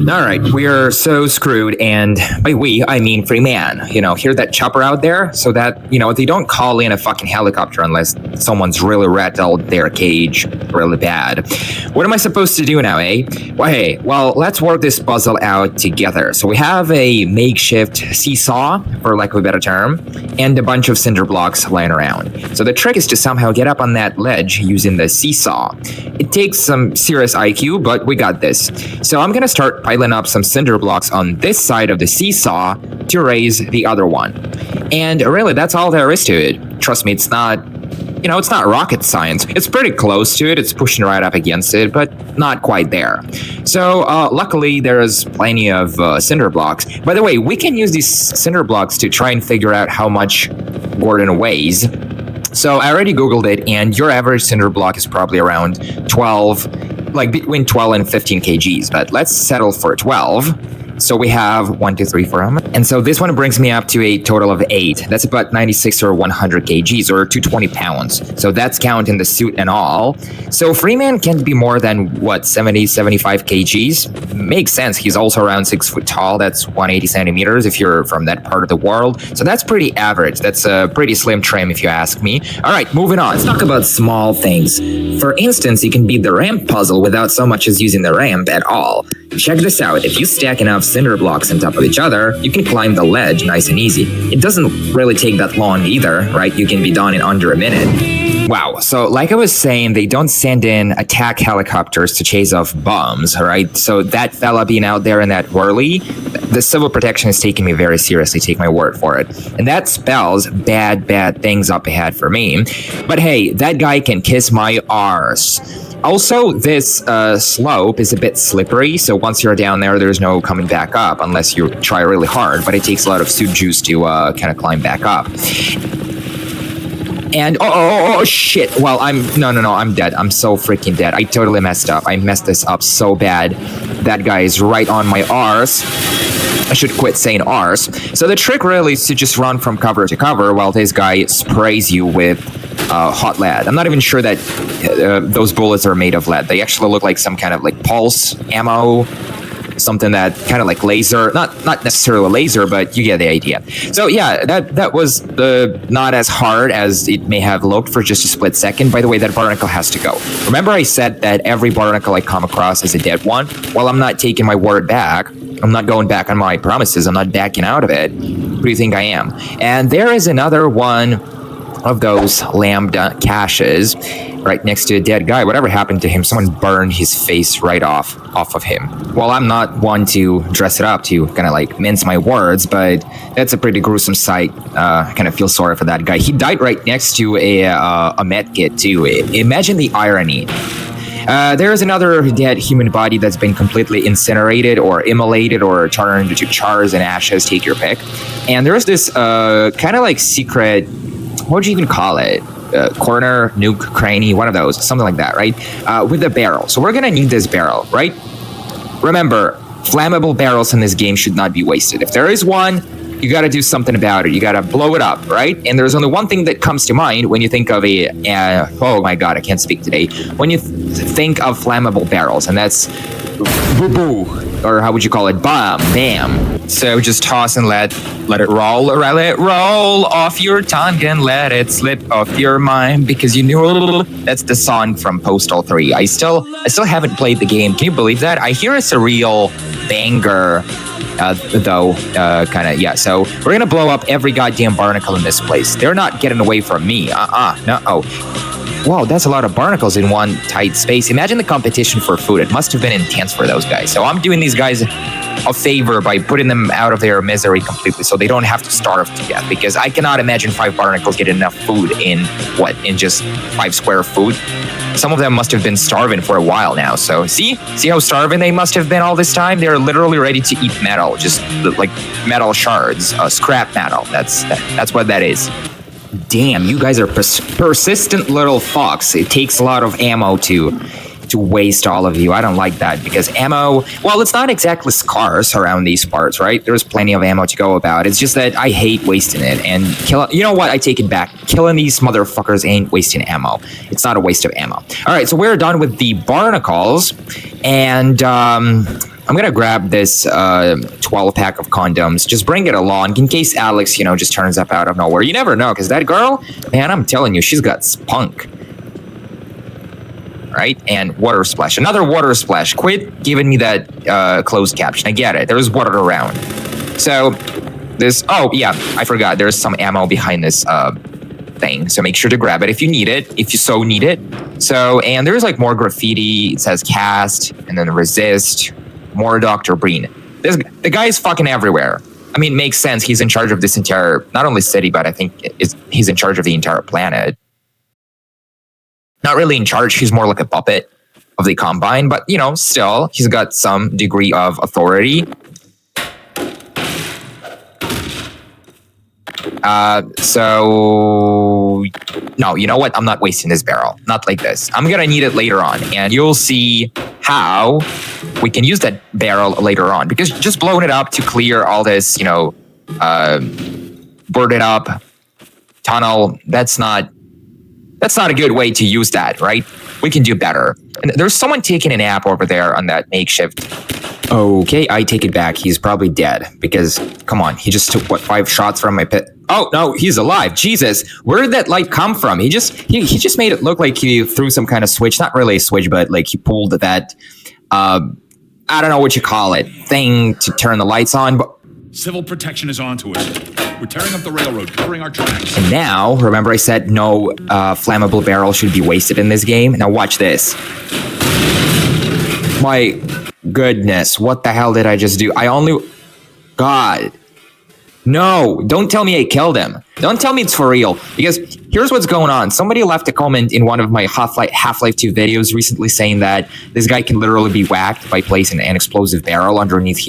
All right, we're so screwed, and by we, I mean Freeman. Hear that chopper out there? So that, they don't call in a fucking helicopter unless someone's really rattled their cage really bad. What am I supposed to do now, eh? Well, let's work this puzzle out together. So we have a makeshift seesaw, for lack of a better term, and a bunch of cinder blocks lying around. So the trick is to somehow get up on that ledge using the seesaw. It takes some serious IQ, but we got this. So I'm gonna start piling up some cinder blocks on this side of the seesaw to raise the other one. And really, that's all there is to it. Trust me, it's not rocket science. It's pretty close to it. It's pushing right up against it, but not quite there. So luckily, there's plenty of cinder blocks. By the way, we can use these cinder blocks to try and figure out how much Gordon weighs. So I already Googled it, and your average cinder block is probably around 12, like between 12 and 15 kgs, but let's settle for 12. So we have 1, 2, 3, 4, and so this one brings me up to a total of 8. That's about 96 or 100 kgs or 220 pounds. So that's counting the suit and all. So Freeman can't be more than 70, 75 kgs. Makes sense. He's also around 6 foot tall. That's 180 centimeters if you're from that part of the world. So that's pretty average. That's a pretty slim trim if you ask me. All right, moving on. Let's talk about small things. For instance, you can beat the ramp puzzle without so much as using the ramp at all. Check this out. If you stack enough cinder blocks on top of each other, you can climb the ledge nice and easy. It doesn't really take that long either, right? You can be done in under a minute. Wow, so like I was saying, they don't send in attack helicopters to chase off bombs, right? So that fella being out there in that whirly, the civil protection is taking me very seriously, take my word for it. And that spells bad things up ahead for me. But hey, that guy can kiss my arse. Also, this slope is a bit slippery, so once you're down there, there's no coming back up unless you try really hard, but it takes a lot of suit juice to kind of climb back up. And oh shit. Well, I'm dead. I'm so freaking dead. I totally messed up. I messed this up so bad. That guy is right on my arse. I should quit saying arse. So the trick really is to just run from cover to cover while this guy sprays you with hot lead. I'm not even sure that those bullets are made of lead. They actually look like some kind of like pulse ammo, something that kind of like laser, not necessarily a laser, but you get the idea. So yeah, that was not as hard as it may have looked for just a split second. By the way, that barnacle has to go. Remember I said that every barnacle I come across is a dead one? Well, I'm not taking my word back. I'm not going back on my promises. I'm not backing out of it. Who do you think I am? And there is another one of those lambda caches right next to a dead guy. Whatever happened to him? Someone burned his face right off of him. Well, I'm not one to dress it up to kind of like mince my words, but that's a pretty gruesome sight. I kind of feel sorry for that guy. He died right next to a med kit too. Imagine the irony. There is another dead human body that's been completely incinerated or immolated or turned into chars and ashes, take your pick. And there's this kind of like secret, what would you even call it? Corner, nuke, cranny, one of those, something like that, right? With a barrel. So we're gonna need this barrel, right? Remember, flammable barrels in this game should not be wasted. If there is one, you gotta do something about it. You gotta blow it up, right? And there's only one thing that comes to mind when you think of oh my god, I can't speak today. When you think of flammable barrels, and that's boo-boo, or how would you call it? Bam. So just toss and let it roll off your tongue and let it slip off your mind, because you knew that's the song from Postal 3. I still haven't played the game. Can you believe that? I hear it's a real banger. Though, so we're gonna blow up every goddamn barnacle in this place. They're not getting away from me. No. Wow, that's a lot of barnacles in one tight space. Imagine the competition for food. It must have been intense for those guys. So I'm doing these guys a favor by putting them out of their misery completely so they don't have to starve to death, because I cannot imagine 5 barnacles get enough food in just 5 square foot. Some of them must have been starving for a while now. So see how starving they must have been all this time? They're literally ready to eat metal, just like metal shards, scrap metal. That's what that is. Damn, you guys are persistent little fucks. It takes a lot of ammo to waste all of you. I don't like that, because ammo, well, it's not exactly scarce around these parts, right? There's plenty of ammo to go about. It's just that I hate wasting it. And you know what? I take it back. Killing these motherfuckers ain't wasting ammo. It's not a waste of ammo. All right, so we're done with the barnacles. And I'm gonna grab this 12 pack of condoms. Just bring it along in case Alex, just turns up out of nowhere. You never know, because that girl, man, I'm telling you, she's got spunk. Right? And water splash. Another water splash. Quit giving me that closed caption. I get it. There's water around. So, oh, yeah, I forgot. There's some ammo behind this thing. So make sure to grab it if you need it, if you so need it. So, and there's like more graffiti. It says cast, and then resist, more Dr. Breen. The guy is fucking everywhere. I mean, it makes sense. He's in charge of this entire, not only city, but I think he's in charge of the entire planet. Not really in charge. He's more like a puppet of the Combine, but, still, he's got some degree of authority. So, no, you know what? I'm not wasting this barrel. Not like this. I'm going to need it later on, and you'll see how we can use that barrel later on, because just blowing it up to clear all this, boarded up tunnel, that's not a good way to use that, right? We can do better. And there's someone taking a nap over there on that makeshift. Okay, I take it back. He's probably dead because, come on, he just took, 5 shots from my pit. Oh, no, he's alive. Jesus, where did that light come from? He just made it look like he threw some kind of switch. Not really a switch, but like he pulled that, I don't know what you call it, thing to turn the lights on. But civil protection is on to us. We're tearing up the railroad, covering our tracks. And now, remember I said no flammable barrel should be wasted in this game? Now watch this. My goodness, what the hell did I just do? God. No, don't tell me I killed him. Don't tell me it's for real. Because here's what's going on. Somebody left a comment in one of my Half-Life 2 videos recently saying that this guy can literally be whacked by placing an explosive barrel underneath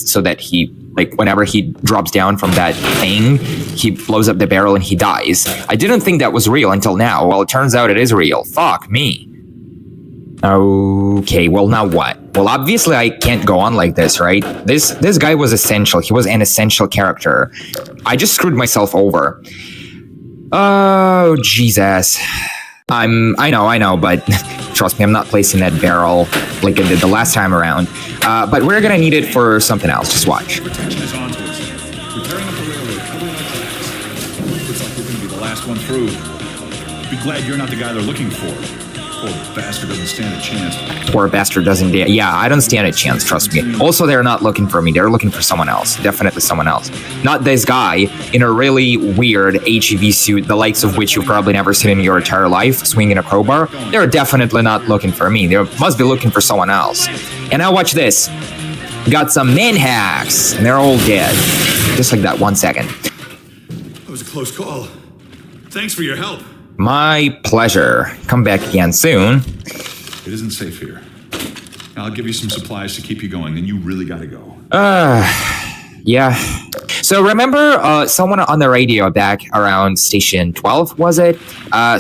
so that he, like, whenever he drops down from that thing, he blows up the barrel and he dies. I didn't think that was real until now. Well, it turns out it is real. Fuck me. Okay, well, now what? Well, obviously I can't go on like this, right? This guy was essential. He was an essential character. I just screwed myself over. Oh, Jesus. I know, but trust me, I'm not placing that barrel like I did the last time around. But we're gonna need it for something else. Just watch. Protection is on to us. We're tearing up the railroad, covering our tracks. Looks like we're gonna be the last one through. Be glad you're not the guy they're looking for. Poor bastard doesn't stand a chance. Poor bastard doesn't dare. Yeah, I don't stand a chance, trust me. Also, they're not looking for me. They're looking for someone else. Definitely someone else. Not this guy in a really weird HEV suit, the likes of which you've probably never seen in your entire life, swinging a crowbar. They're definitely not looking for me. They must be looking for someone else. And now watch this. Got some man hacks, and they're all dead. Just like that, 1 second. That was a close call. Thanks for your help. My pleasure. Come back again soon. It isn't safe here. I'll give you some supplies to keep you going, then you really gotta go. Yeah. So remember someone on the radio back around station 12, was it?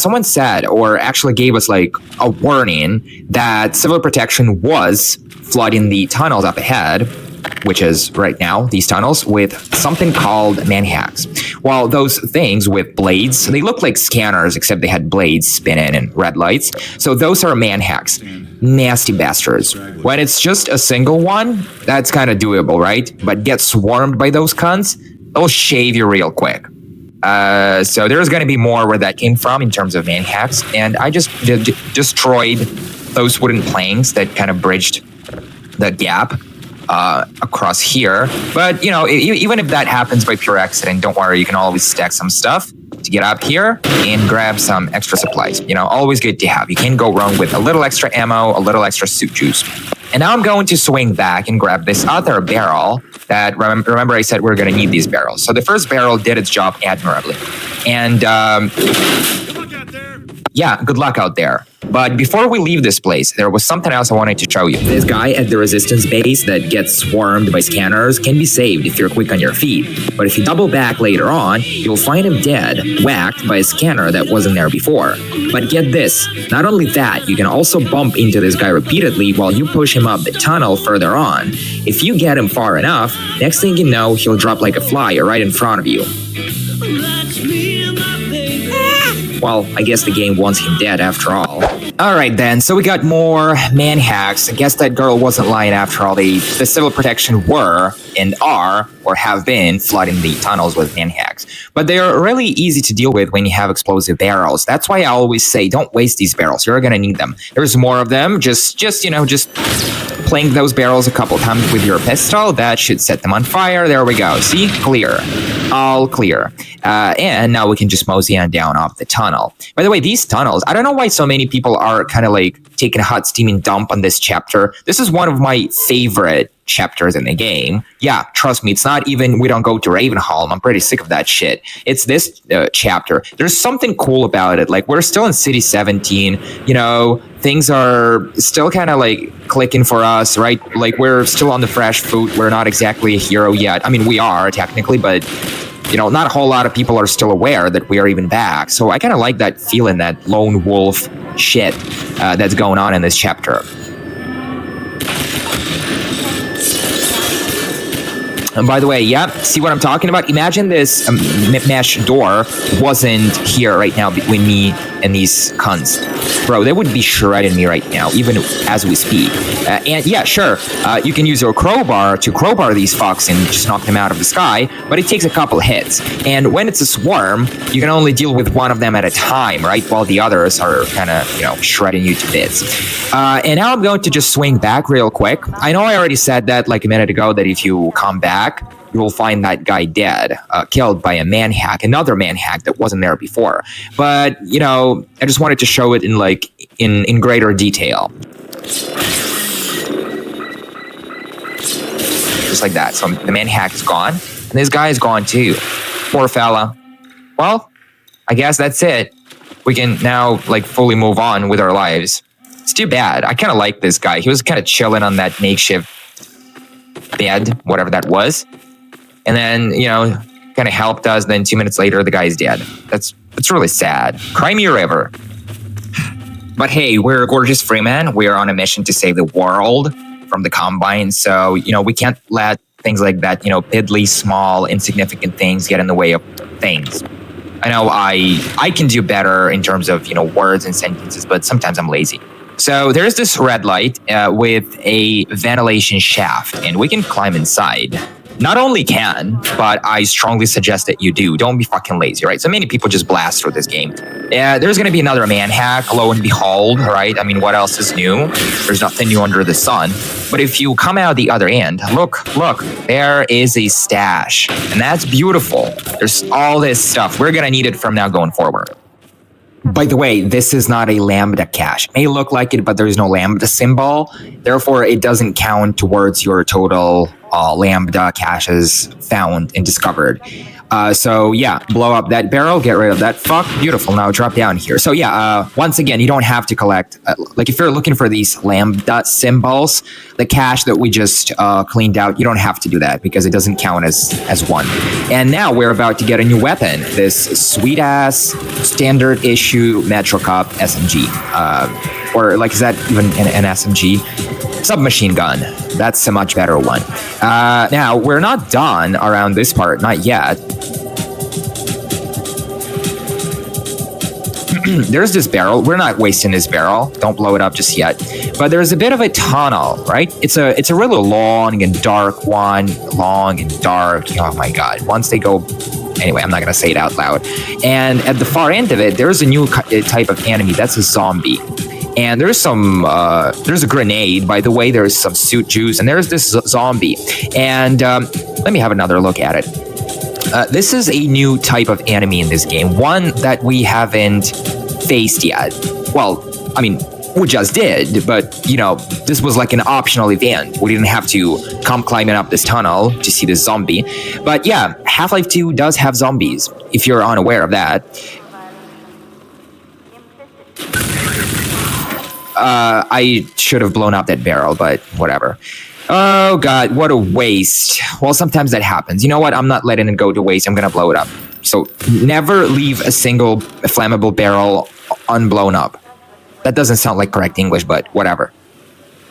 Someone said, or actually gave us like a warning that civil protection was flooding the tunnels up ahead, which is right now, these tunnels, with something called manhacks. Well, those things with blades, they look like scanners, except they had blades spinning and red lights. So those are manhacks. Nasty bastards. When it's just a single one, that's kind of doable, right? But get swarmed by those cunts, they'll shave you real quick. So there's going to be more where that came from in terms of manhacks. And I just destroyed those wooden planks that kind of bridged the gap across here. But, even if that happens by pure accident, don't worry, you can always stack some stuff to get up here and grab some extra supplies. Always good to have. You can't go wrong with a little extra ammo, a little extra suit juice. And now I'm going to swing back and grab this other barrel that, remember I said we're going to need these barrels. So the first barrel did its job admirably. And, yeah, good luck out there. But before we leave this place, there was something else I wanted to show you. This guy at the resistance base that gets swarmed by scanners can be saved if you're quick on your feet. But if you double back later on, you'll find him dead, whacked by a scanner that wasn't there before. But get this, not only that, you can also bump into this guy repeatedly while you push him up the tunnel further on. If you get him far enough, next thing you know, he'll drop like a fly right in front of you. Well, I guess the game wants him dead after all. Alright then, so we got more man hacks. I guess that girl wasn't lying after all. The civil protection were, and are, or have been, flooding the tunnels with man hacks. But they are really easy to deal with when you have explosive barrels. That's why I always say, don't waste these barrels. You're gonna need them. There's more of them. Just playing those barrels a couple times with your pistol, that should set them on fire. There we go. See? Clear. All clear. And now we can just mosey on down off the tunnel. By the way, these tunnels, I don't know why so many people are kind of like taking a hot steaming dump on this chapter. This is one of my favorite chapters in the game. Yeah, trust me, it's not even, we don't go to Ravenholm. I'm pretty sick of that shit. It's this chapter. There's something cool about it. Like, we're still in City 17, you know, things are still kind of like clicking for us, right? Like, we're still on the fresh foot. We're not exactly a hero yet. I mean, we are technically, but you know, not a whole lot of people are still aware that we are even back. So I kind of like that feeling, that lone wolf shit that's going on in this chapter. And by the way, yeah, see what I'm talking about? Imagine this mesh door wasn't here right now between me and these cunts. Bro, they would be shredding me right now, even as we speak. And yeah, sure, you can use your crowbar to crowbar these fucks and just knock them out of the sky, but it takes a couple hits. And when it's a swarm, you can only deal with one of them at a time, right? While the others are kind of, you know, shredding you to bits. And now I'm going to just swing back real quick. I know I already said that like a minute ago, that if you come back, you will find that guy dead, killed by a man hack, another man hack that wasn't there before. But, you know, I just wanted to show it in like in greater detail. Just like that. So the man hack is gone, and this guy is gone too. Poor fella. Well, I guess that's it. We can now like fully move on with our lives. It's too bad. I kind of like this guy. He was kind of chilling on that makeshift bed, whatever that was. And then, you know, kind of helped us. Then 2 minutes later, the guy's dead. That's really sad. Cry me a river. But hey, we're Gorgeous Freeman. We are on a mission to save the world from the Combine. So, you know, we can't let things like that, you know, piddly, small, insignificant things get in the way of things. I know I can do better in terms of, you know, words and sentences, but sometimes I'm lazy. So there's this red light with a ventilation shaft, and we can climb inside. Not only can, but I strongly suggest that you do. Don't be fucking lazy, right? So many people just blast through this game. There's going to be another man hack, lo and behold, right? I mean, what else is new? There's nothing new under the sun. But if you come out the other end, look, there is a stash. And that's beautiful. There's all this stuff. We're going to need it from now going forward. By the way, this is not a lambda cache. It may look like it, but there is no lambda symbol. Therefore, it doesn't count towards your total lambda caches found and discovered. So yeah, blow up that barrel, get rid of that fuck. Beautiful. Now drop down here. So yeah, once again, you don't have to collect, like if you're looking for these lambda symbols, the cache that we just cleaned out, you don't have to do that because it doesn't count as one. And now we're about to get a new weapon, this sweet ass standard issue Metro Cup SMG. Or like, is that even an SMG? Submachine gun. That's a much better one. Now, we're not done around this part, not yet. There's this barrel. We're not wasting this barrel. Don't blow it up just yet. But there's a bit of a tunnel, right? It's a really long and dark one. Long and dark. Oh my god. Once they go... Anyway, I'm not going to say it out loud. And at the far end of it, there's a new type of enemy. That's a zombie. And there's some, there's a grenade, by the way, there's some suit juice, and there's this zombie. And let me have another look at it. This is a new type of enemy in this game, one that we haven't faced yet. Well, I mean, we just did, but, you know, this was like an optional event. We didn't have to come climbing up this tunnel to see this zombie. But yeah, Half-Life 2 does have zombies, if you're unaware of that. I should have blown up that barrel, but whatever. Oh god, what a waste. Well, sometimes that happens. You know what? I'm not letting it go to waste. I'm gonna blow it up. So never leave a single flammable barrel unblown up. That doesn't sound like correct English, but whatever.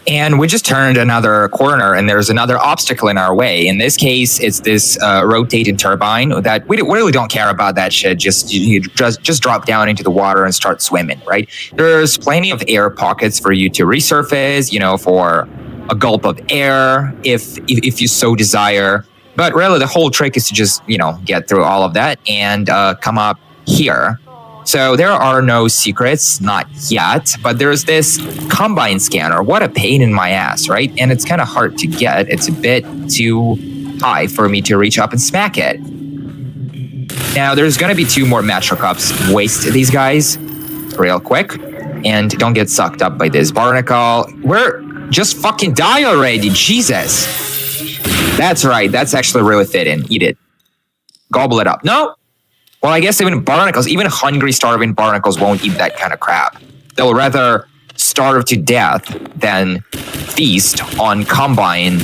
And we just turned another corner and there's another obstacle in our way. In this case, it's this rotating turbine that we really don't care about that shit. Just drop down into the water and start swimming, right? There's plenty of air pockets for you to resurface, for a gulp of air if you so desire. But really the whole trick is to just, get through all of that and come up here. So there are no secrets, not yet, but there's this combine scanner. What a pain in my ass, right? And it's kind of hard to get. It's a bit too high for me to reach up and smack it. Now, there's going to be 2 more Metro Cups. Waste these guys real quick and don't get sucked up by this barnacle. Just fucking die already, Jesus. That's right. That's actually really fitting. Eat it. Gobble it up. No. Well, I guess even hungry, starving barnacles won't eat that kind of crap. They'll rather starve to death than feast on combine.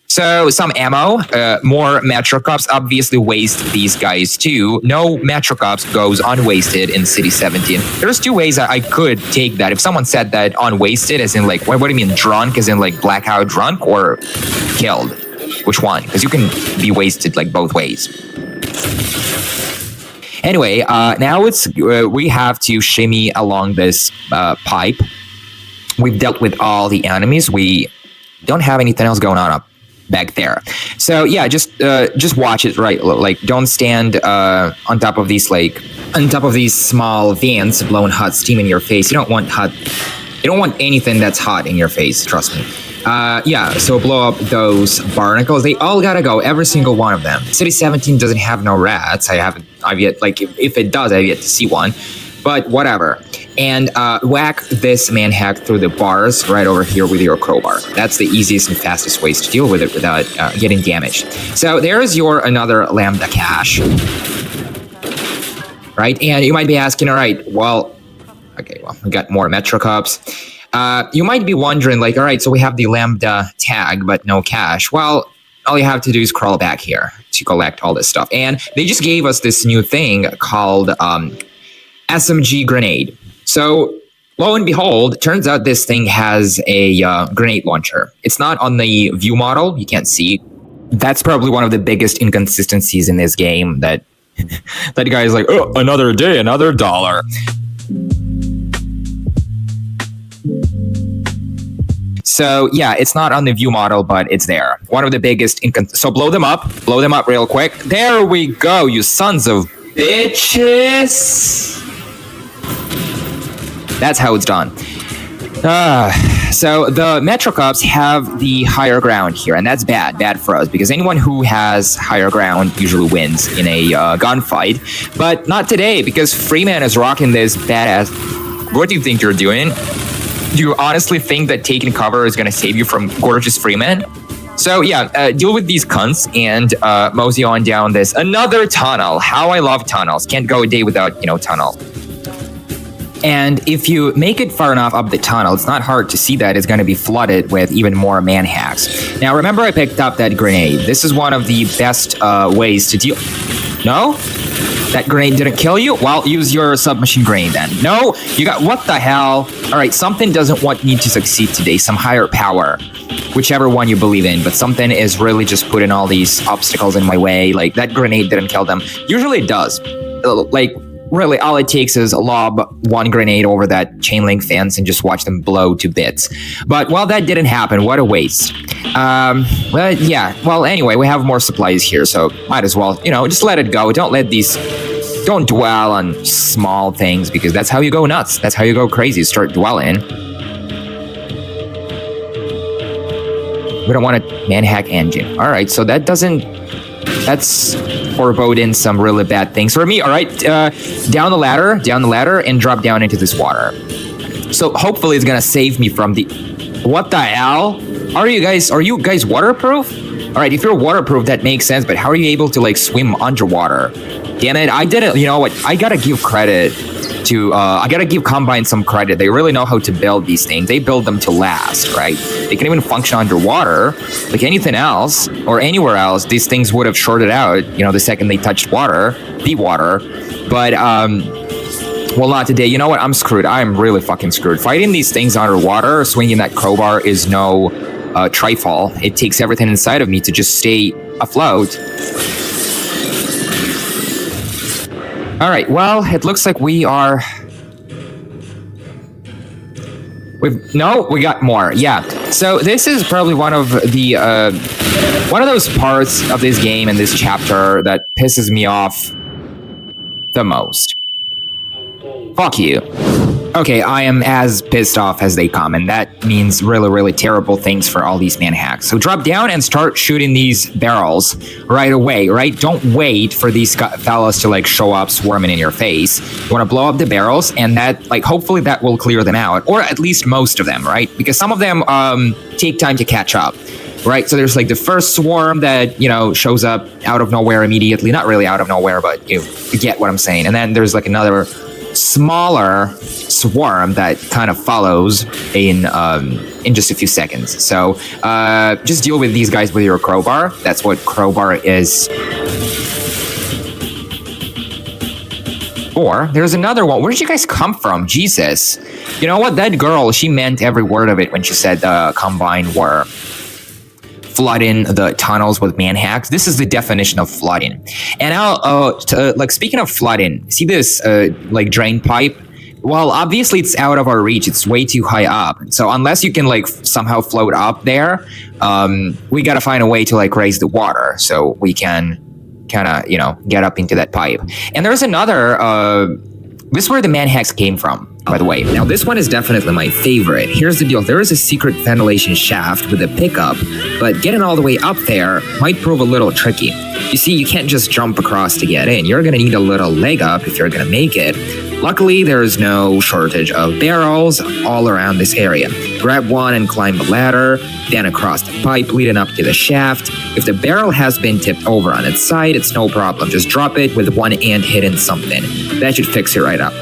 So some ammo, more Metro Cups, obviously waste these guys too. No Metro Cups goes unwasted in City 17. There's 2 ways I could take that. If someone said that unwasted as in like, what do you mean drunk as in like blackout drunk or killed? Which one? Because you can be wasted like both ways. Anyway, now we have to shimmy along this pipe. We've dealt with all the enemies. We don't have anything else going on up back there. So yeah, just watch it, right? Like don't stand on top of these small vents blowing hot steam in your face. You don't want anything that's hot in your face, trust me. So blow up those barnacles. They all gotta go, every single one of them. City 17 doesn't have no rats. I've yet, like, if it does, I've yet to see one. But whatever. And whack this manhack through the bars right over here with your crowbar. That's the easiest and fastest ways to deal with it without getting damaged. So there's your another lambda cache. Right? And you might be asking, all right, we got more Metro Cups. You might be wondering, like, all right, so we have the Lambda tag, but no cash. Well, all you have to do is crawl back here to collect all this stuff. And they just gave us this new thing called SMG grenade. So, lo and behold, turns out this thing has a grenade launcher. It's not on the view model. You can't see. That's probably one of the biggest inconsistencies in this game, that that guy is like, oh, another day, another dollar. So yeah, it's not on the view model, but it's there. One of the biggest so blow them up real quick. There we go, you sons of bitches. That's how it's done. So the Metro Cups have the higher ground here, and that's bad for us, because anyone who has higher ground usually wins in a gunfight. But not today, because Freeman is rocking this badass. What do you think you're doing? Do you honestly think that taking cover is going to save you from gorgeous Freeman? So yeah, deal with these cunts and mosey on down this another tunnel. How I love tunnels. Can't go a day without, tunnel. And if you make it far enough up the tunnel, it's not hard to see that it's going to be flooded with even more manhacks. Now, remember I picked up that grenade. This is one of the best ways to deal... No? That grenade didn't kill you? Well, use your submachine grenade then. No, you got... What the hell? All right, something doesn't want me to succeed today. Some higher power. Whichever one you believe in. But something is really just putting all these obstacles in my way. Like, that grenade didn't kill them. Usually it does. Like... Really, all it takes is lob one grenade over that chain link fence and just watch them blow to bits. But, well, that didn't happen. What a waste. Well, anyway, we have more supplies here, so might as well, just let it go. Don't dwell on small things, because that's how you go nuts. That's how you go crazy. Start dwelling. We don't want a manhack engine. All right, so that's foreboding some really bad things for me. All right, down the ladder, and drop down into this water. So hopefully it's gonna save me from the... What the hell? Are you guys waterproof? All right, if you're waterproof, that makes sense, but how are you able to, like, swim underwater? Damn it, I didn't... You know what? I gotta give credit to... I gotta give Combine some credit. They really know how to build these things. They build them to last, right? They can even function underwater. Like anything else, or anywhere else, these things would have shorted out, the second they touched water. But, Well, not today. You know what? I'm screwed. I'm really fucking screwed. Fighting these things underwater, swinging that crowbar is no trifle. It takes everything inside of me to just stay afloat. All right. Well, it looks like we are. We got more. Yeah. So this is probably one of those parts of this game and this chapter that pisses me off the most. Fuck you. Okay, I am as pissed off as they come, and that means really, really terrible things for all these man hacks. So drop down and start shooting these barrels right away, right? Don't wait for these fellas to like show up swarming in your face. You want to blow up the barrels, and that, like, hopefully that will clear them out, or at least most of them, right? Because some of them take time to catch up. Right, so there's like the first swarm that, you know, shows up out of nowhere immediately. Not really out of nowhere, but you get what I'm saying. And then there's like another smaller swarm that kind of follows in just a few seconds. So just deal with these guys with your crowbar. That's what crowbar is. Or there's another one. Where did you guys come from? Jesus. You know what? That girl, she meant every word of it when she said the Combine were flooding the tunnels with man hacks. This is the definition of flooding. And now, like, speaking of flooding, see this like drain pipe? Well, obviously it's out of our reach. It's way too high up. So unless you can like somehow float up there, we gotta find a way to like raise the water so we can kind of, you know, get up into that pipe. And there's another. This is where the man hacks came from, by the way. Now, this one is definitely my favorite. Here's the deal. There is a secret ventilation shaft with a pickup, but getting all the way up there might prove a little tricky. You see, you can't just jump across to get in. You're going to need a little leg up if you're going to make it. Luckily, there is no shortage of barrels all around this area. Grab one and climb the ladder, then across the pipe leading up to the shaft. If the barrel has been tipped over on its side, it's no problem. Just drop it with one end hitting something. That should fix it right up.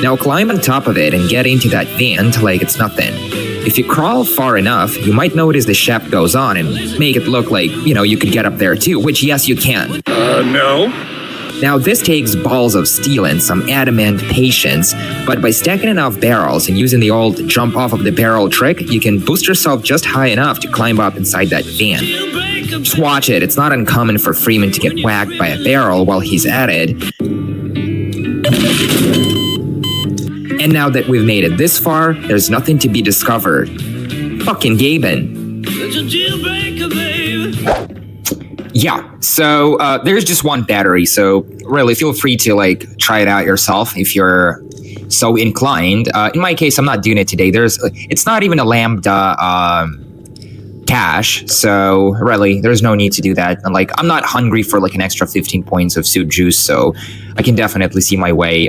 Now climb on top of it and get into that vent like it's nothing. If you crawl far enough, you might notice the shaft goes on and make it look like, you know, you could get up there too, which yes, you can. No. Now this takes balls of steel and some adamant patience, but by stacking enough barrels and using the old jump off of the barrel trick, you can boost yourself just high enough to climb up inside that van. Just watch it. It's not uncommon for Freeman to get whacked by a barrel while he's at it. And now that we've made it this far, there's nothing to be discovered. Fucking Gaben. Yeah, so there's just one battery, so really feel free to like try it out yourself if you're so inclined. In my case, I'm not doing it today. It's not even a Lambda cache, so really there's no need to do that. And like, I'm not hungry for like an extra 15 points of suit juice, so I can definitely see my way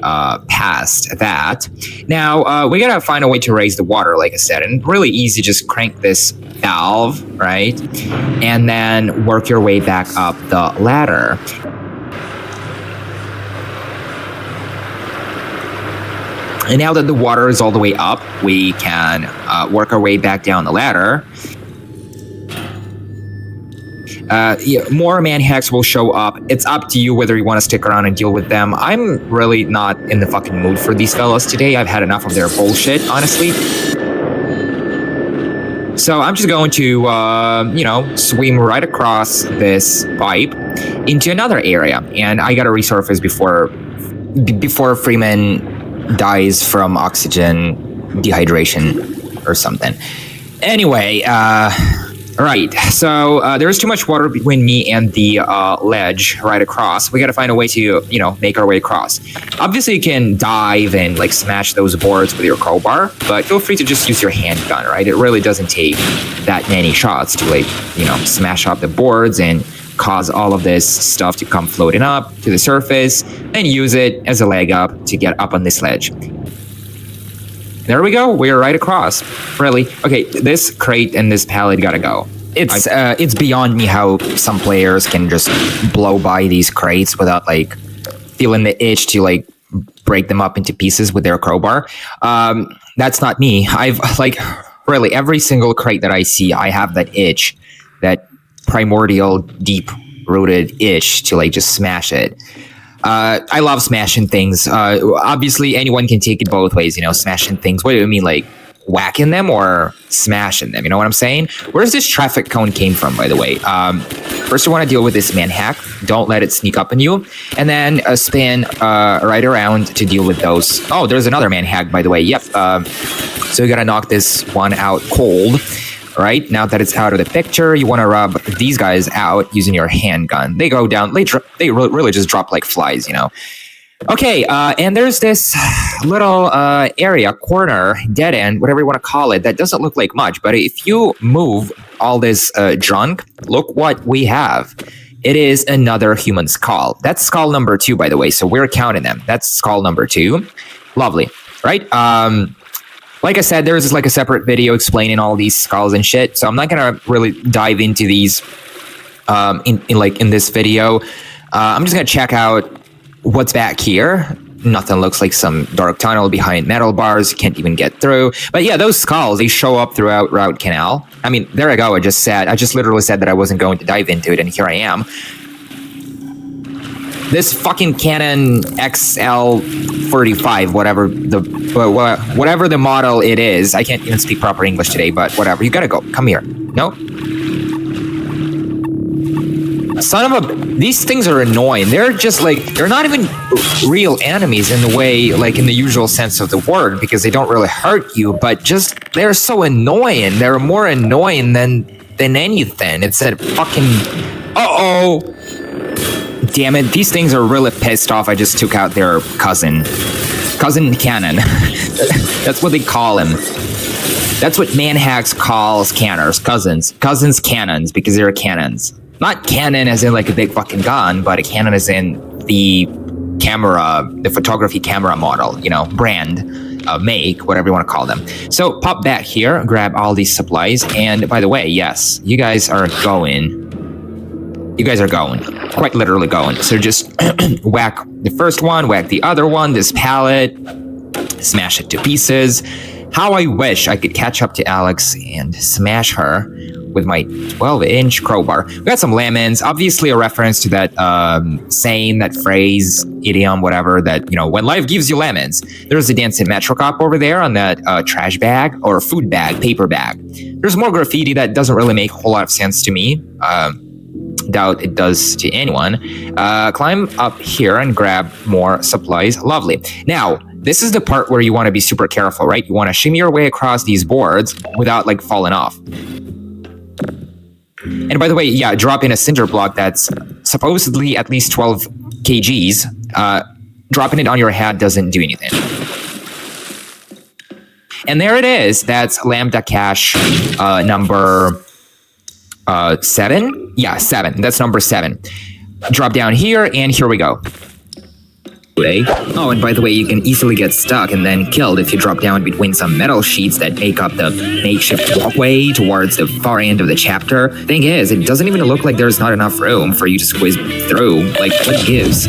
past that. Now we gotta find a way to raise the water, like I said, and really easy. Just crank this valve, right, and then work your way back up the ladder. And now that the water is all the way up, we can work our way back down the ladder. Yeah, more man hacks will show up. It's up to you whether you want to stick around and deal with them. I'm really not in the fucking mood for these fellas today. I've had enough of their bullshit, honestly. So I'm just going to, you know, swim right across this pipe into another area. And I gotta resurface before Freeman dies from oxygen dehydration or something. Anyway, right, so there's too much water between me and the ledge right across. We gotta find a way to, you know, make our way across. Obviously, you can dive and like smash those boards with your crowbar, but feel free to just use your handgun, right? It really doesn't take that many shots to like, you know, smash up the boards and cause all of this stuff to come floating up to the surface, and use it as a leg up to get up on this ledge. There we go. We're right across. Really? Okay, this crate and this pallet gotta go. It's beyond me how some players can just blow by these crates without like feeling the itch to like break them up into pieces with their crowbar. That's not me. I've like really every single crate that I see, I have that itch, that primordial, deep-rooted itch to like just smash it. I love smashing things. Obviously, anyone can take it both ways, you know, smashing things. What do you mean, like whacking them or smashing them? You know what I'm saying? Where's this traffic cone came from, by the way? First, you want to deal with this man hack. Don't let it sneak up on you. And then spin right around to deal with those. Oh, there's another man hack, by the way. Yep. So you got to knock this one out cold. Right now that it's out of the picture, you want to rub these guys out using your handgun. They go down. They really just drop like flies, you know. Okay, and there's this little area, corner, dead end, whatever you want to call it, that doesn't look like much. But if you move all this junk, look what we have. It is another human skull. That's skull number 2, by the way. So we're counting them. That's skull number 2. Lovely, right? Like I said, there's like a separate video explaining all these skulls and shit. So I'm not gonna really dive into these in this video. I'm just gonna check out what's back here. Nothing. Looks like some dark tunnel behind metal bars. You can't even get through. But yeah, those skulls, they show up throughout Route Kanal. I mean, there I go. I just literally said that I wasn't going to dive into it, and here I am. This fucking Canon XL35, whatever the model it is. I can't even speak proper English today, but whatever. You gotta go. Come here. No? Son of a... These things are annoying. They're just like... They're not even real enemies in the way, like in the usual sense of the word, because they don't really hurt you, but just... They're so annoying. They're more annoying than anything. It's a fucking... Uh-oh! Damn it, these things are really pissed off. I just took out their cousin. Cousin Cannon. That's what they call him. That's what manhacks calls canners. Cousins. Cousins cannons, because they're cannons. Not cannon as in like a big fucking gun, but a cannon as in the camera, the photography camera model, you know, brand, make, whatever you want to call them. So pop back here, grab all these supplies, and by the way, yes, you guys are going. You guys are going. Quite literally going. So just whack the first one, whack the other one, this pallet, smash it to pieces. How I wish I could catch up to Alex and smash her with my 12-inch crowbar. We got some lemons, obviously a reference to that saying, that phrase, idiom, whatever, that, you know, when life gives you lemons. There's a dancing Metro Cop over there on that trash bag, or food bag, paper bag. There's more graffiti that doesn't really make a whole lot of sense to me. Doubt it does to anyone. Climb up here and grab more supplies. Lovely. Now, this is the part where you want to be super careful, right? You want to shimmy your way across these boards without like falling off. And by the way, yeah, drop in a cinder block that's supposedly at least 12 kgs. Dropping it on your head doesn't do anything. And there it is. That's Lambda Cache number 7? Yeah, 7. That's number 7. Drop down here, and here we go. Oh, and by the way, you can easily get stuck and then killed if you drop down between some metal sheets that make up the makeshift walkway towards the far end of the chapter. Thing is, it doesn't even look like there's not enough room for you to squeeze through. Like, what gives?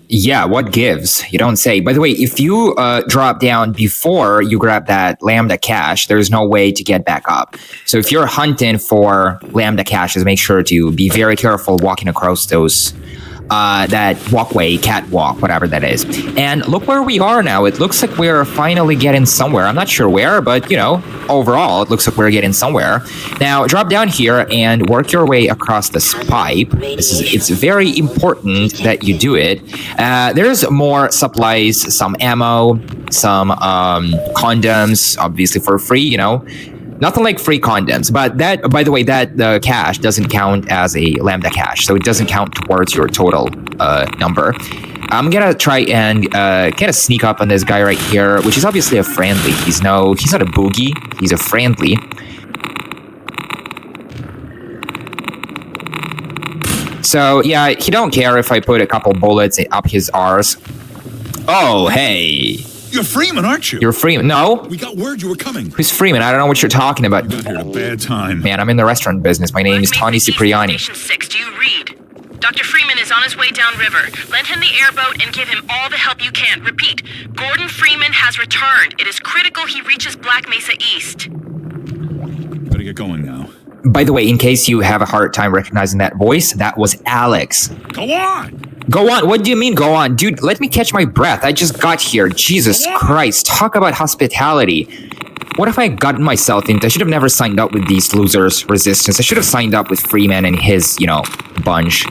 Yeah, what gives? You don't say. By the way, if you drop down before you grab that Lambda Cache, there's no way to get back up. So if you're hunting for Lambda Caches, make sure to be very careful walking across those that walkway, catwalk, whatever that is. And look where we are now. It looks like we're finally getting somewhere. I'm not sure where, but, you know, overall, it looks like we're getting somewhere. Now, drop down here and work your way across this pipe. It's very important that you do it. There's more supplies, some ammo, some condoms, obviously for free, you know. Nothing like free condoms, but that, by the way, that the cache doesn't count as a Lambda Cache, so it doesn't count towards your total number. I'm gonna try and kind of sneak up on this guy right here, which is obviously a friendly. He's not a boogie. He's a friendly. So yeah, he don't care if I put a couple bullets up his arse. Oh hey. You're Freeman, aren't you? You're Freeman. No. We got word you were coming. Who's Freeman? I don't know what you're talking about. You got here at a bad time. Man, I'm in the restaurant business. My name is Tony Cipriani. Station 6, do you read? Dr. Freeman is on his way downriver. Lend him the airboat and give him all the help you can. Repeat, Gordon Freeman has returned. It is critical he reaches Black Mesa East. Better get going now. By the way, in case you have a hard time recognizing that voice, that was Alex. Go on! Go on. What do you mean go on? Dude, let me catch my breath. I just got here. Jesus Christ. Talk about hospitality. What have I gotten myself into? I should have never signed up with these losers, Resistance. I should have signed up with Freeman and his, bunch.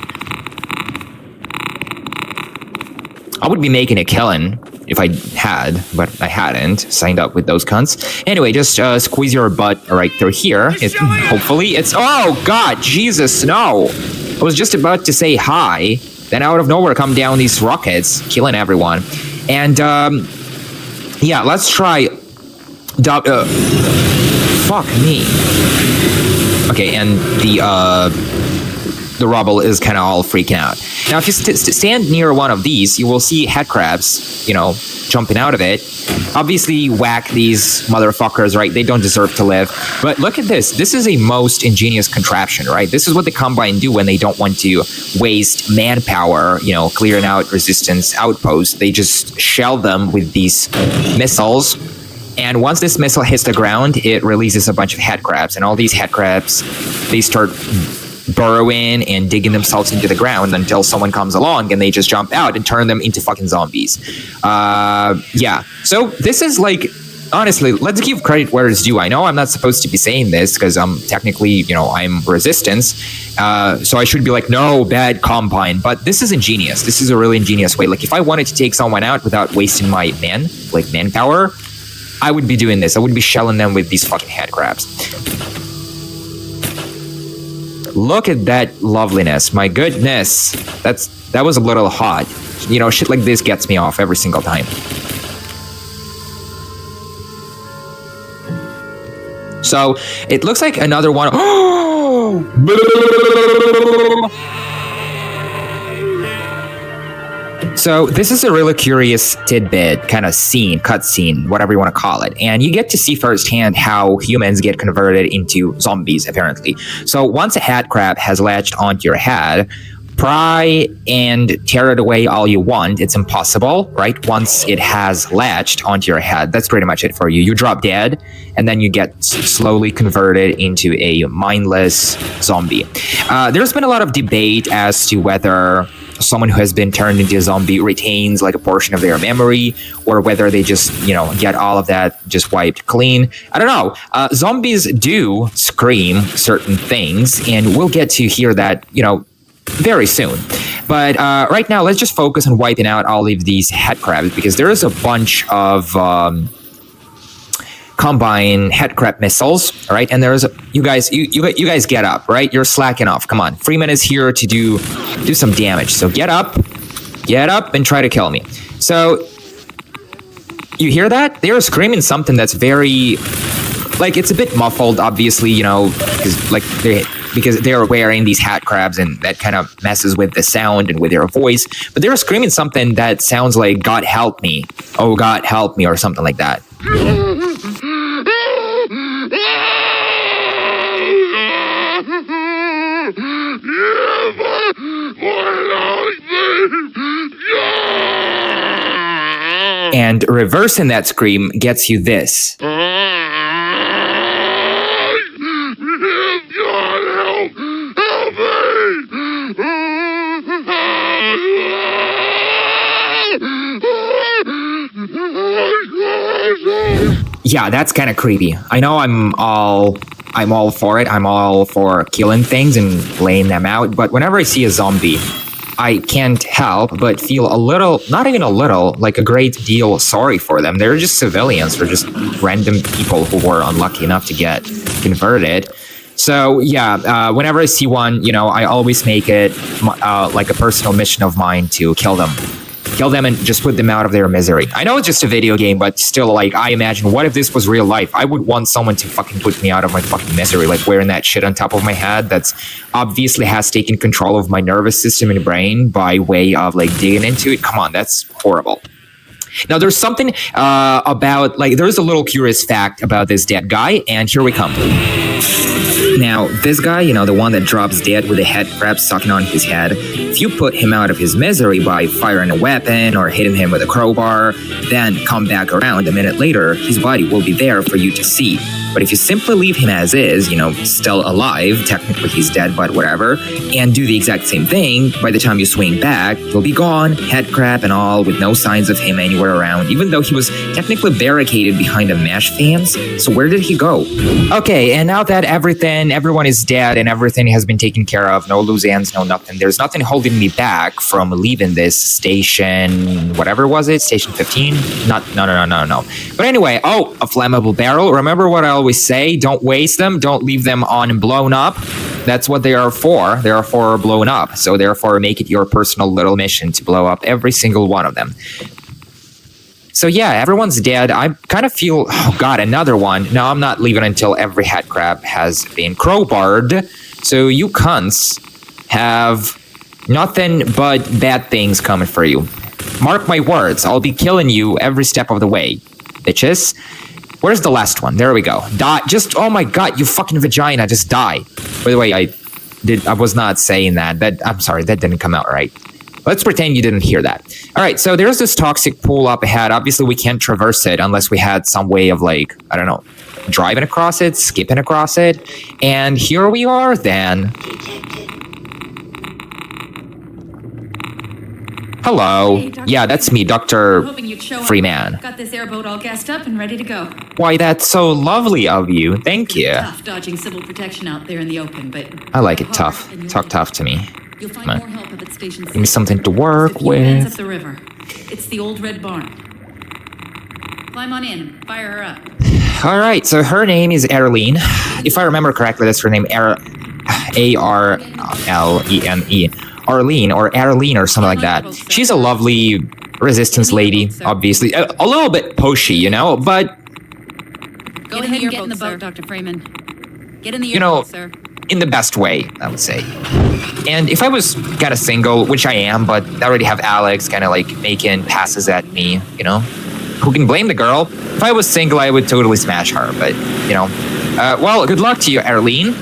I would be making a killing if I had, but I hadn't signed up with those cunts. Anyway, just squeeze your butt right through here. Hopefully it's... Oh, God, Jesus, no. I was just about to say hi. Then out of nowhere come down these rockets, killing everyone. And, yeah, let's try... fuck me. Okay, and the rubble is kind of all freaking out. Now, if you stand near one of these, you will see headcrabs, jumping out of it. Obviously, whack these motherfuckers, right? They don't deserve to live. But look at this. This is a most ingenious contraption, right? This is what the Combine do when they don't want to waste manpower, clearing out Resistance outposts. They just shell them with these missiles. And once this missile hits the ground, it releases a bunch of headcrabs. And all these headcrabs, they start burrowing and digging themselves into the ground until someone comes along and they just jump out and turn them into fucking zombies. Yeah. So this is like, honestly, let's give credit where it's due. I know I'm not supposed to be saying this because I'm technically, I'm Resistance. So I should be like, no, bad Combine. But this is ingenious. This is a really ingenious way. Like if I wanted to take someone out without wasting my manpower, I would be doing this. I would be shelling them with these fucking headcrabs. Look at that loveliness. My goodness. That was a little hot. Shit like this gets me off every single time. So, it looks like another one. So this is a really curious tidbit, kind of cutscene, whatever you want to call it. And you get to see firsthand how humans get converted into zombies, apparently. So once a headcrab has latched onto your head, pry and tear it away all you want. It's impossible, right? Once it has latched onto your head, that's pretty much it for you. You drop dead, and then you get slowly converted into a mindless zombie. There's been a lot of debate as to whether someone who has been turned into a zombie retains like a portion of their memory, or whether they just, get all of that just wiped clean. I don't know. Zombies do scream certain things, and we'll get to hear that, very soon. But right now, let's just focus on wiping out all of these headcrabs, because there is a bunch of Combine headcrab missiles, all right? And there's you guys get up, right? You're slacking off. Come on, Freeman is here to do some damage. So get up and try to kill me. So you hear that? They're screaming something that's very, it's a bit muffled, obviously, because they're wearing these headcrabs, and that kind of messes with the sound and with their voice. But they're screaming something that sounds like "God help me," "Oh God help me," or something like that. And reversing that scream gets you this. Yeah, that's kind of creepy. I know I'm all for it. I'm all for killing things and laying them out. But whenever I see a zombie, I can't help but feel a little, not even a little, like a great deal sorry for them. They're just civilians or just random people who were unlucky enough to get converted. So yeah, whenever I see one, I always make it like a personal mission of mine to kill them and just put them out of their misery. I know it's just a video game, but still, I imagine, what if this was real life? I would want someone to fucking put me out of my fucking misery, wearing that shit on top of my head that's obviously has taken control of my nervous system and brain by way of digging into it. Come on, that's horrible. Now, there's something about, there's a little curious fact about this dead guy, and here we come. Now, this guy, the one that drops dead with a head crab sucking on his head, if you put him out of his misery by firing a weapon or hitting him with a crowbar, then come back around a minute later, his body will be there for you to see. But if you simply leave him as is, still alive, technically he's dead, but whatever, and do the exact same thing, by the time you swing back, he'll be gone, head crab and all, with no signs of him anywhere around, even though he was technically barricaded behind a mesh fence. So where did he go? Okay, and now that everyone is dead and everything has been taken care of, no loose ends, no nothing, there's nothing holding me back from leaving this station, whatever was it, station 15? No. But anyway, a flammable barrel. Remember what I always say, don't waste them, don't leave them on and blown up. That's what they are for. They are for blown up. So therefore, make it your personal little mission to blow up every single one of them. So yeah, everyone's dead. I kind of feel, oh god, another one. No, I'm not leaving until every head crab has been crowbarred. So you cunts have nothing but bad things coming for you. Mark my words, I'll be killing you every step of the way, bitches. Where's the last one? There we go. Die. Just, oh my god, you fucking vagina, just die. By the way, I was not saying that. I'm sorry, that didn't come out right. Let's pretend you didn't hear that. All right, so there's this toxic pool up ahead. Obviously, we can't traverse it unless we had some way of, I don't know, driving across it, skipping across it. And here we are then. Hello. Hey, yeah, that's me, Dr. Freeman. Got this airboat all gassed up and ready to go. Why, that's so lovely of you. Thank you. Tough dodging civil protection out there in the open, but I like it tough. Talk tough to me. You'll find more help up at Station 6. Give me something to work Up with. the river. It's the old red barn. Climb on in. Fire her up. All right, so her name is Arlene. If I remember correctly, that's her name, A-R-L-E-N-E. Arlene or Arlene or something like that. She's a lovely resistance lady, obviously. A little bit pushy, but... Go ahead and get in the boat, Dr. Freeman. Get in the airboat, sir. In the best way, I would say. And if I was kind of single, which I am, but I already have Alex kind of making passes at me, Who can blame the girl? If I was single, I would totally smash her, but, well, good luck to you, Arlene.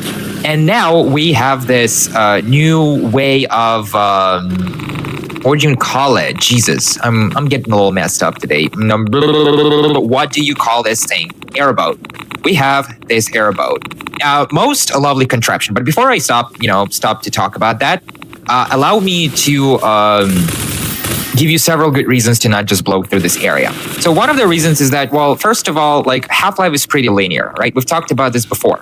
And now we have this new way of, what would you call it? Jesus, I'm getting a little messed up today. What do you call this thing? Airboat. We have this airboat. Most a lovely contraption. But before I stop to talk about that, allow me to give you several good reasons to not just blow through this area. So one of the reasons is that, well, first of all, Half-Life is pretty linear, right? We've talked about this before.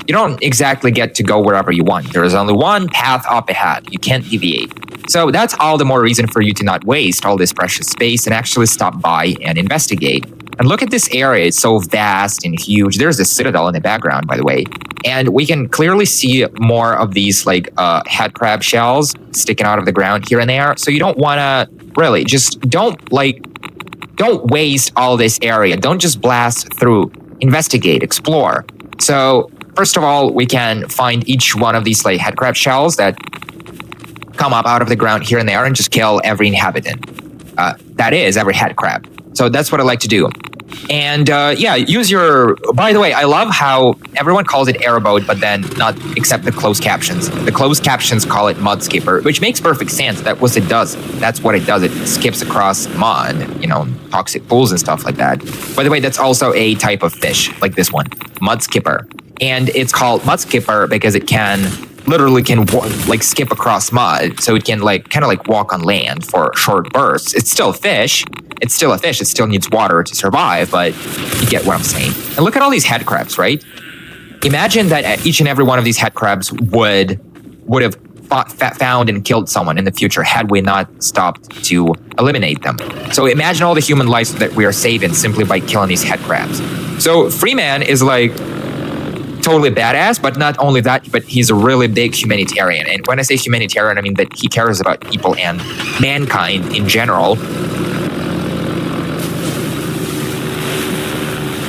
You don't exactly get to go wherever you want. There is only one path up ahead. You can't deviate. So that's all the more reason for you to not waste all this precious space and actually stop by and investigate. And look at this area. It's so vast and huge. There's a citadel in the background, by the way. And we can clearly see more of these head crab shells sticking out of the ground here and there. So you don't want to really just don't waste all this area. Don't just blast through. Investigate, explore. So first of all, we can find each one of these head crab shells that come up out of the ground here and there and just kill every inhabitant. That is, every head crab. So that's what I like to do. And use your... By the way, I love how everyone calls it airboat, but then not except the closed captions. The closed captions call it mud skipper, which makes perfect sense. That's what it does. That's what it does. It skips across mud, toxic pools and stuff like that. By the way, that's also a type of fish, like this one, mud skipper. And it's called mud skipper because it literally can skip across mud, so it can kind of walk on land for short bursts. It's still a fish. It's still a fish. It still needs water to survive, but you get what I'm saying. And look at all these head crabs, right? Imagine that each and every one of these head crabs would have found and killed someone in the future had we not stopped to eliminate them. So imagine all the human lives that we are saving simply by killing these head crabs. So Freeman is totally badass, but not only that, but he's a really big humanitarian. And when I say humanitarian, I mean that he cares about people and mankind in general.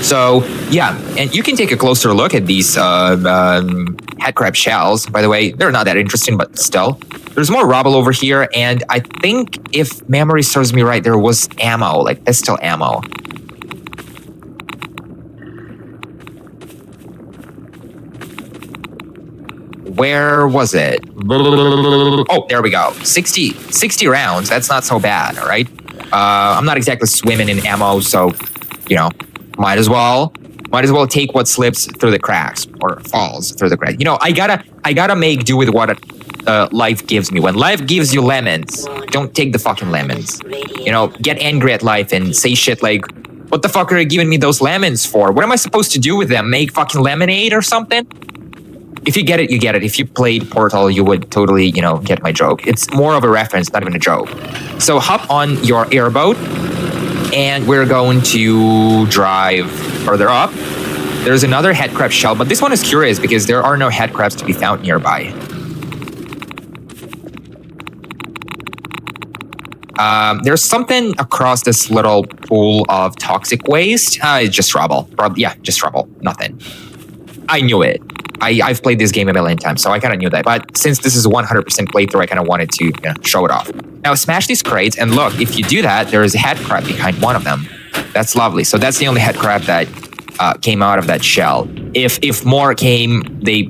So, yeah, and you can take a closer look at these head crab shells. By the way, they're not that interesting, but still. There's more rubble over here, and I think, if memory serves me right, there was ammo, pistol ammo. Where was it? Oh, there we go. 60 rounds. That's not so bad, all right? I'm not exactly swimming in ammo, so, you know, might as well take what slips through the cracks or falls through the cracks. You know, I gotta make do with what life gives me. When life gives you lemons, don't take the fucking lemons. You know, get angry at life and say shit like, what the fuck are you giving me those lemons for? What am I supposed to do with them? Make fucking lemonade or something? If you get it, you get it. If you played Portal, you would totally, you know, get my joke. It's more of a reference, not even a joke. So hop on your airboat, and we're going to drive further up. There's another headcrab shell, but this one is curious because there are no headcrabs to be found nearby. There's something across this little pool of toxic waste. It's just rubble. Yeah, just rubble. Nothing. I knew it. I've played this game a million times, so I kind of knew that. But since this is a 100% playthrough, I kind of wanted to show it off. Now, smash these crates, and look, if you do that, there is a headcrab behind one of them. That's lovely. So that's the only headcrab that came out of that shell. If more came, they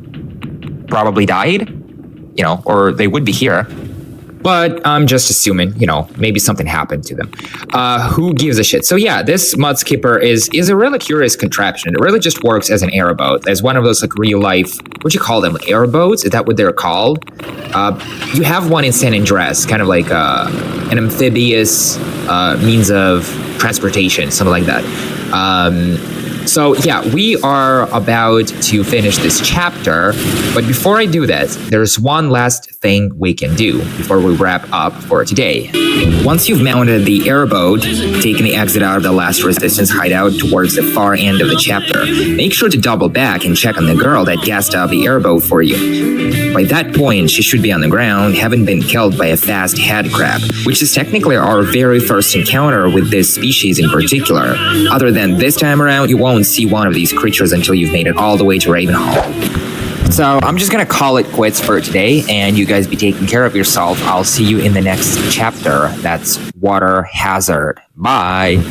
probably died, you know, or they would be here. But I'm just assuming, you know, maybe something happened to them. Who gives a shit? So yeah, this mud skipper is a really curious contraption. It really just works as an airboat, as one of those like real life, what do you call them, like airboats? Is that what they're called? You have one in San Andreas, kind of like an amphibious means of transportation, something like that. So yeah, we are about to finish this chapter, but before I do that, there's one last thing we can do before we wrap up for today. Once you've mounted the airboat, taking the exit out of the last resistance hideout towards the far end of the chapter, make sure to double back and check on the girl that gassed out the airboat for you. By that point, she should be on the ground, having been killed by a fast head crab, which is technically our very first encounter with this species in particular. Other than this time around, you won't see one of these creatures until you've made it all the way to Ravenhall. So I'm just gonna call it quits for today, and you guys be taking care of yourself. I'll see you in the next chapter. That's Water Hazard. Bye.